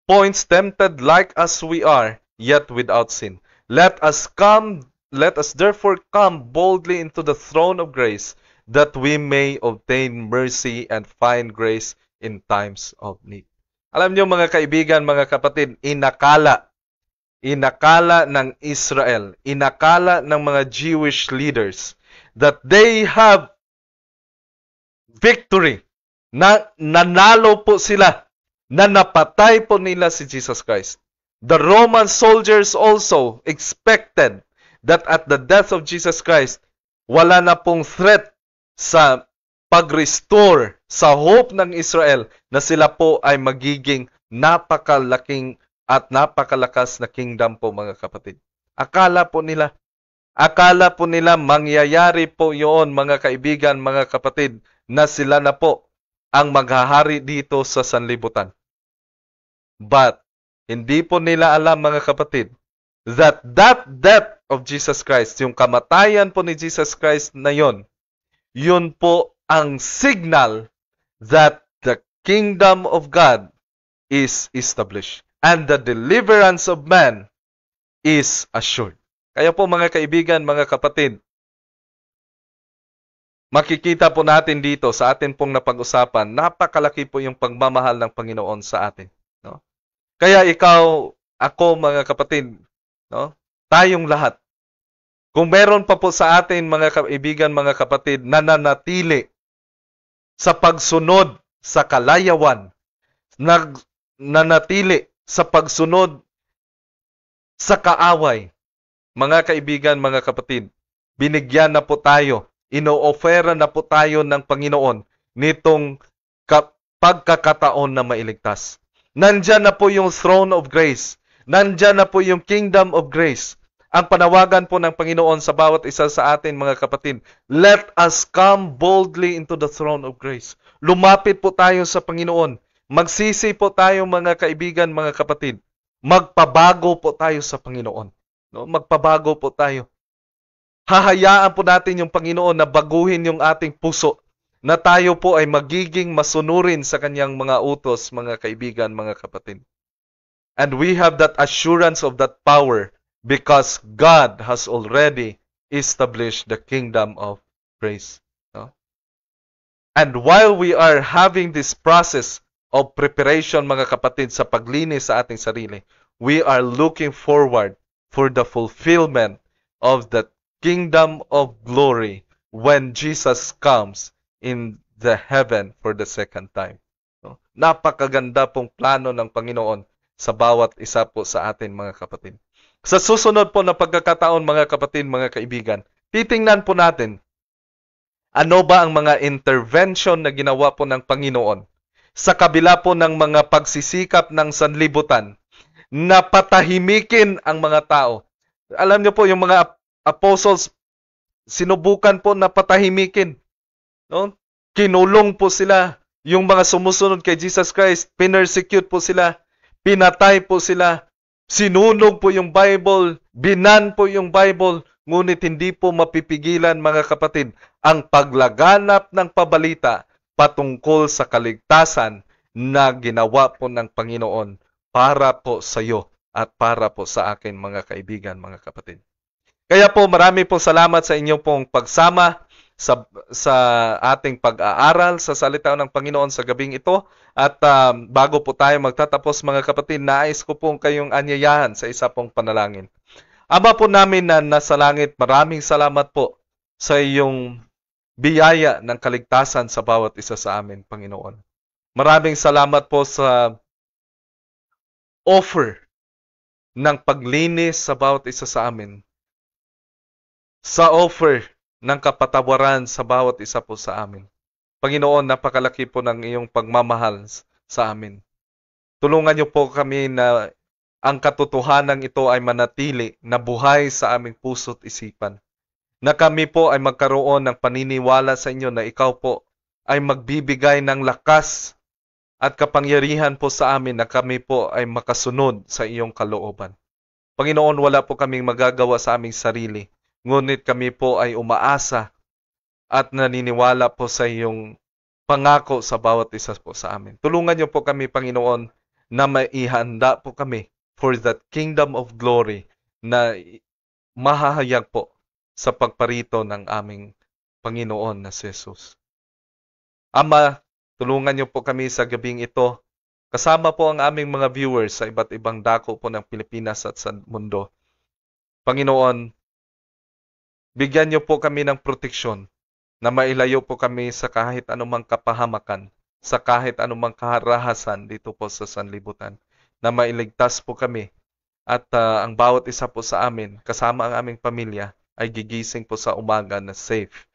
points tempted like as we are, yet without sin. Let us therefore come boldly into the throne of grace, that we may obtain mercy and find grace in times of need. Alam niyo mga kaibigan, mga kapatid, inakala ng Israel, inakala ng mga Jewish leaders that they have victory, na nanalo po sila, na napatay po nila si Jesus Christ. The Roman soldiers also expected that at the death of Jesus Christ, wala na pong threat sa pag-restore sa hope ng Israel na sila po ay magiging napakalaking at napakalakas na kingdom po mga kapatid. Akala po nila mangyayari po yun mga kaibigan, mga kapatid, na sila na po ang maghahari dito sa sanlibutan. But hindi po nila alam mga kapatid that death of Jesus Christ, yung kamatayan po ni Jesus Christ na yun po ang signal that the kingdom of God is established and the deliverance of man is assured. Kaya po mga kaibigan, mga kapatid, makikita po natin dito sa atin pong napag-usapan, napakalaki po yung pagmamahal ng Panginoon sa atin. No? Kaya ikaw, ako mga kapatid, no? Tayong lahat, kung meron pa po sa atin mga kaibigan, mga kapatid, na nanatili sa pagsunod sa kalayawan, nanatili sa pagsunod sa kaaway, mga kaibigan, mga kapatid, binigyan na po tayo, ino-ofera na po tayo ng Panginoon nitong pagkakataon na mailigtas. Nandyan na po yung throne of grace. Nandyan na po yung kingdom of grace. Ang panawagan po ng Panginoon sa bawat isa sa atin, mga kapatid, let us come boldly into the throne of grace. Lumapit po tayo sa Panginoon. Magsisi po tayo, mga kaibigan, mga kapatid. Magpabago po tayo sa Panginoon. No? Magpabago po tayo. Hahayaan po natin yung Panginoon na baguhin yung ating puso, na tayo po ay magiging masunurin sa kanyang mga utos, mga kaibigan, mga kapatid. And we have that assurance of that power because God has already established the kingdom of grace. No? And while we are having this process of preparation, mga kapatid, sa paglinis sa ating sarili, we are looking forward for the fulfillment of the kingdom of glory when Jesus comes in the heaven for the second time. No? Napakaganda pong plano ng Panginoon sa bawat isa po sa atin, mga kapatid. Sa susunod po na pagkakataon, mga kapatid, mga kaibigan, titingnan po natin ano ba ang mga intervention na ginawa po ng Panginoon sa kabila po ng mga pagsisikap ng sanlibutan na patahimikin ang mga tao. Alam niyo po, yung mga apostles, sinubukan po na patahimikin. No? Kinulong po sila. Yung mga sumusunod kay Jesus Christ, pinersecute po sila. Pinatay po sila. Sinunog po yung Bible. Binan po yung Bible. Ngunit hindi po mapipigilan, mga kapatid, ang paglaganap ng pabalita patungkol sa kaligtasan na ginawa po ng Panginoon para po sa iyo at para po sa akin, mga kaibigan, mga kapatid. Kaya po marami pong salamat sa inyo pong pagsama sa ating pag-aaral sa salita ng Panginoon sa gabing ito. At bago po tayo magtatapos mga kapatid, nais ko pong kayong anyayahan sa isa pong panalangin. Ama po namin na nasa langit, maraming salamat po sa iyong biyaya ng kaligtasan sa bawat isa sa amin, Panginoon. Maraming salamat po sa offer ng paglinis sa bawat isa sa amin. Sa offer ng kapatawaran sa bawat isa po sa amin. Panginoon, napakalaki po ng iyong pagmamahal sa amin. Tulungan niyo po kami na ang katotohanan ito ay manatili na buhay sa aming puso't isipan. Na kami po ay magkaroon ng paniniwala sa inyo na ikaw po ay magbibigay ng lakas at kapangyarihan po sa amin na kami po ay makasunod sa iyong kalooban. Panginoon, wala po kaming magagawa sa aming sarili, ngunit kami po ay umaasa at naniniwala po sa iyong pangako sa bawat isa po sa amin. Tulungan niyo po kami, Panginoon, na maihanda po kami for that kingdom of glory na mahahayag po sa pagparito ng aming Panginoon na si Jesus. Ama, tulungan niyo po kami sa gabing ito. Kasama po ang aming mga viewers sa iba't ibang dako po ng Pilipinas at sa mundo. Panginoon, bigyan niyo po kami ng proteksyon na mailayo po kami sa kahit anumang kapahamakan, sa kahit anumang kaharahasan dito po sa sanlibutan, na mailigtas po kami at ang bawat isa po sa amin, kasama ang aming pamilya, ay gigising po sa umaga na safe.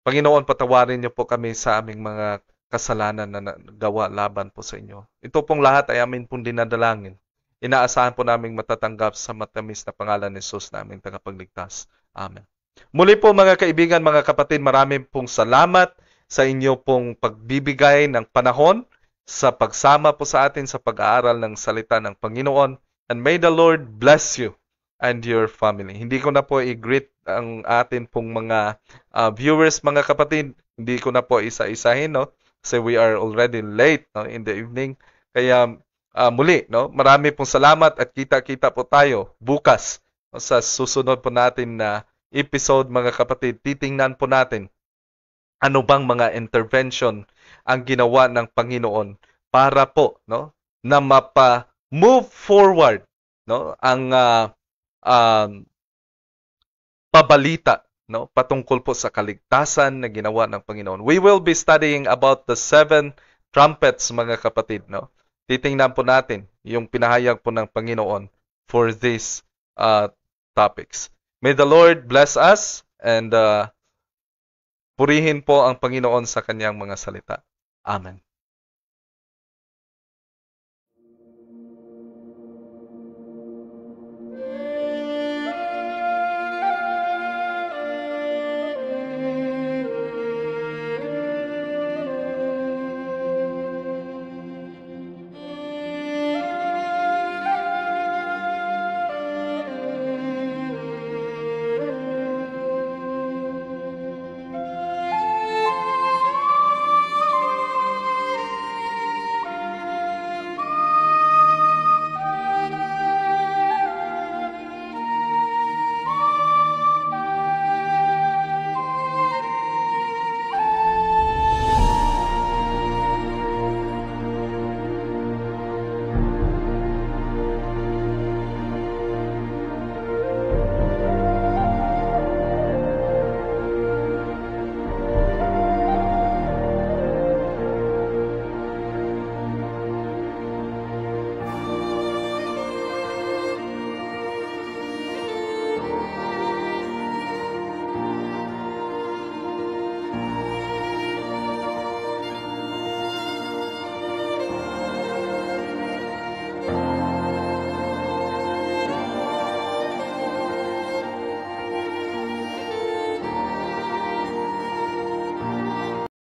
Panginoon, patawarin niyo po kami sa aming mga kasalanan na gawa laban po sa inyo. Ito pong lahat ay amin pong dinadalangin. Inaasahan po naming matatanggap sa matamis na pangalan ni Jesus na aming tagapagligtas. Amen. Muli po mga kaibigan, mga kapatid, maraming pong salamat sa inyo pong pagbibigay ng panahon sa pagsama po sa atin sa pag-aaral ng salita ng Panginoon. And may the Lord bless you and your family. Hindi ko na po i-greet ang atin pong mga viewers, mga kapatid. Hindi ko na po isa-isahin, no? Kasi we are already late, no, in the evening. Kaya muli, no, marami pong salamat at kita-kita po tayo bukas, no, sa susunod po natin na episode, mga kapatid. Titingnan po natin ano bang mga intervention ang ginawa ng Panginoon para po, no, na mapa-move forward, no, ang pabalita, no, patungkol po sa kaligtasan na ginawa ng Panginoon. We will be studying about the 7 trumpets, mga kapatid, no. Titingnan po natin yung pinahayag po ng Panginoon for these topics. May the Lord bless us and purihin po ang Panginoon sa kanyang mga salita. Amen.